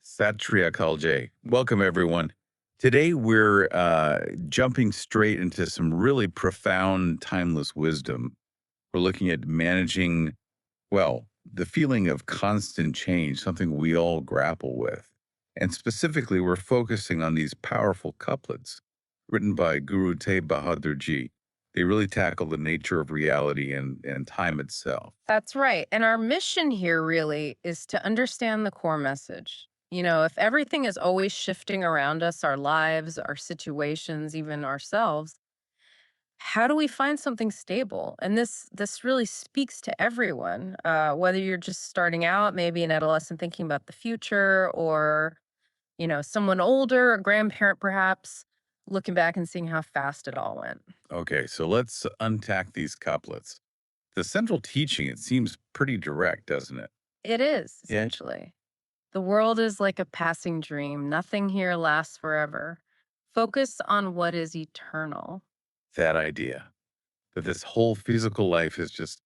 Satria Kalje. Welcome, everyone. Today, we're jumping straight into some really profound, timeless wisdom. We're looking at managing, well, the feeling of constant change, something we all grapple with. And specifically, we're focusing on these powerful couplets written by Guru Tegh Bahadur Ji. They really tackle the nature of reality and time itself. That's right. And our mission here really is to understand the core message. If everything is always shifting around us, our lives, our situations, even ourselves, how do we find something stable? And this really speaks to everyone, whether you're just starting out, maybe an adolescent thinking about the future, or someone older, a grandparent perhaps, looking back and seeing how fast it all went. Okay, so let's untack these couplets. The central teaching, it seems pretty direct, doesn't it? It is Yeah. essentially. The world is like a passing dream. Nothing here lasts forever. Focus on what is eternal. That idea that this whole physical life is just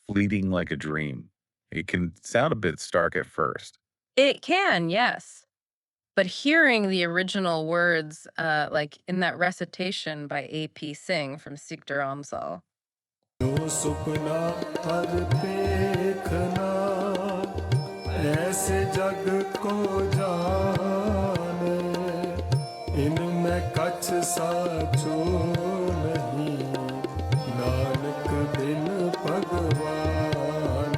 fleeting like a dream. It can sound a bit stark at first. It can, yes. But hearing the original words, like in that recitation by A.P. Singh from Sikh Dharamsal, जो सुपना हर देखना ऐसे जग को जाने इनमें कछ साचो नहीं नानक बिन भगवान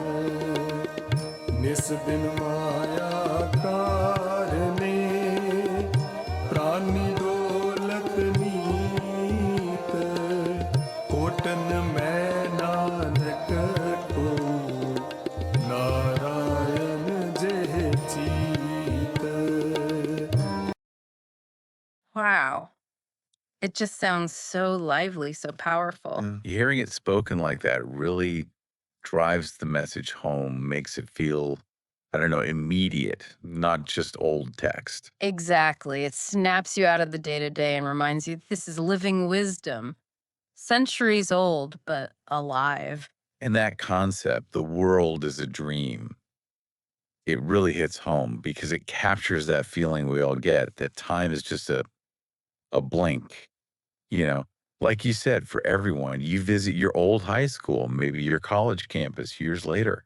निस दिन माया कारणे प्राणी डोलत नीत कोटन में नानक को नारायण जेह चीत wow, it just sounds so lively, so powerful. Hearing it spoken like that really drives the message home, makes it feel, I don't know, immediate, not just old text. Exactly. It snaps you out of the day to day and reminds you this is living wisdom, centuries old, but alive. And that concept, the world is a dream, it really hits home because it captures that feeling we all get that time is just a blink. You know, like you said, for everyone, you visit your old high school, maybe your college campus years later,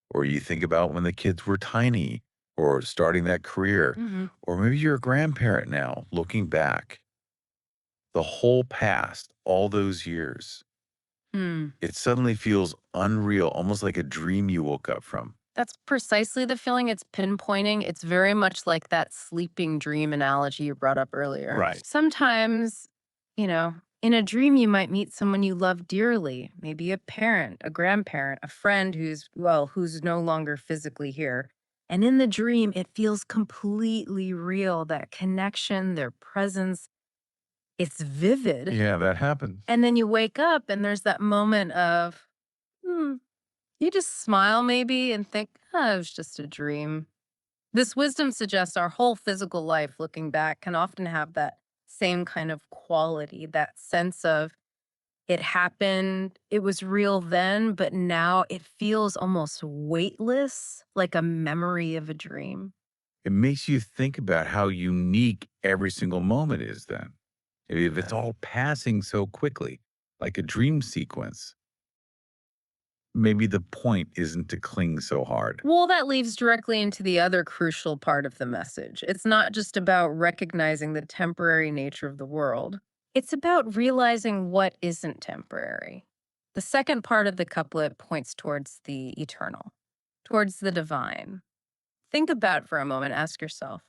or you think about when the kids were tiny or starting that career, Mhm. or maybe you're a grandparent now looking back, the whole past, all those years, Hmm. it suddenly feels unreal, almost like a dream you woke up from. That's precisely the feeling it's pinpointing. It's very much like that sleeping dream analogy you brought up earlier. Right. Sometimes, in a dream, you might meet someone you love dearly, maybe a parent, a grandparent, a friend who's no longer physically here. And in the dream, it feels completely real. That connection, their presence, it's vivid. Yeah, that happens. And then you wake up and there's that moment of, hmm, you just smile maybe and think, oh, it was just a dream. This wisdom suggests our whole physical life, looking back, can often have that same kind of quality, that sense of it happened, it was real then, but now it feels almost weightless, like a memory of a dream. It makes you think about how unique every single moment is then. If it's all passing so quickly, like a dream sequence, maybe the point isn't to cling so hard. Well, that leads directly into the other crucial part of the message. It's not just about recognizing the temporary nature of the world, it's about realizing what isn't temporary. The second part of the couplet points towards the eternal, towards the divine. Think about it for a moment. Ask yourself,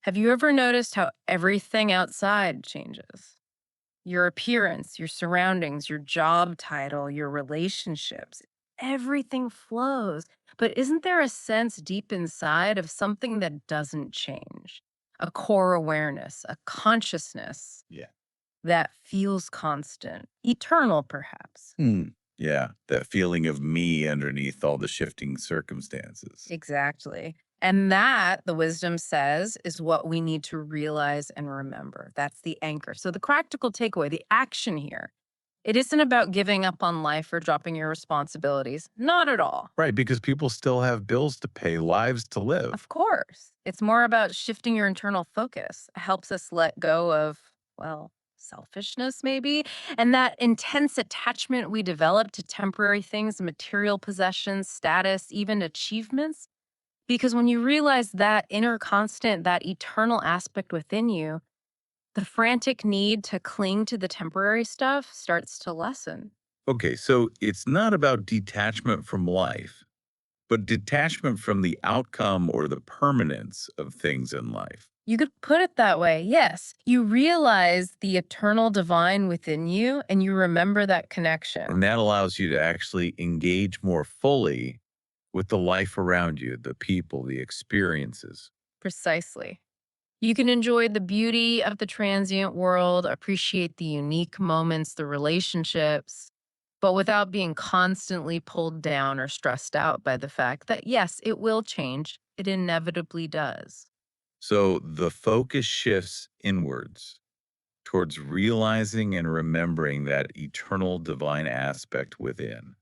have you ever noticed how everything outside changes? Your appearance, your surroundings, your job title, your relationships, everything flows. But isn't there a sense deep inside of something that doesn't change? A core awareness, a consciousness Yeah. that feels constant, eternal, perhaps. Yeah. That feeling of me underneath all the shifting circumstances. Exactly. And that, the wisdom says, is what we need to realize and remember. That's the anchor. So, the practical takeaway, the action here, It isn't about giving up on life or dropping your responsibilities. Not at all. Right, because people still have bills to pay, lives to live. Of course. It's more about shifting your internal focus. It helps us let go of, well, selfishness maybe, and that intense attachment we develop to temporary things, material possessions, status, even achievements. Because when you realize that inner constant, that eternal aspect within you, the frantic need to cling to the temporary stuff starts to lessen. Okay, so it's not about detachment from life, but detachment from the outcome or the permanence of things in life. You could put it that way. Yes. You realize the eternal divine within you and you remember that connection. And that allows you to actually engage more fully with the life around you, the people, the experiences. Precisely. You can enjoy the beauty of the transient world, appreciate the unique moments, the relationships, but without being constantly pulled down or stressed out by the fact that, yes, it will change. It inevitably does. So the focus shifts inwards towards realizing and remembering that eternal divine aspect within.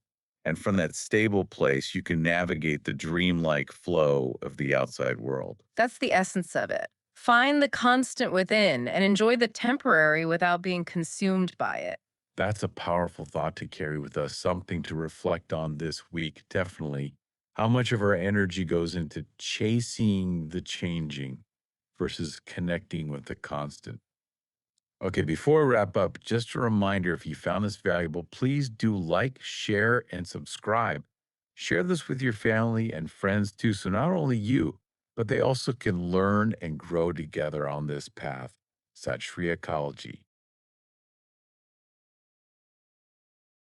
And from that stable place, you can navigate the dreamlike flow of the outside world. That's the essence of it. Find the constant within and enjoy the temporary without being consumed by it. That's a powerful thought to carry with us, something to reflect on this week, definitely. How much of our energy goes into chasing the changing versus connecting with the constant? Okay, before we wrap up, just a reminder, if you found this valuable, please do like, share, and subscribe. Share this with your family and friends too, so not only you, but they also can learn and grow together on this path. Sat Shri Ekology.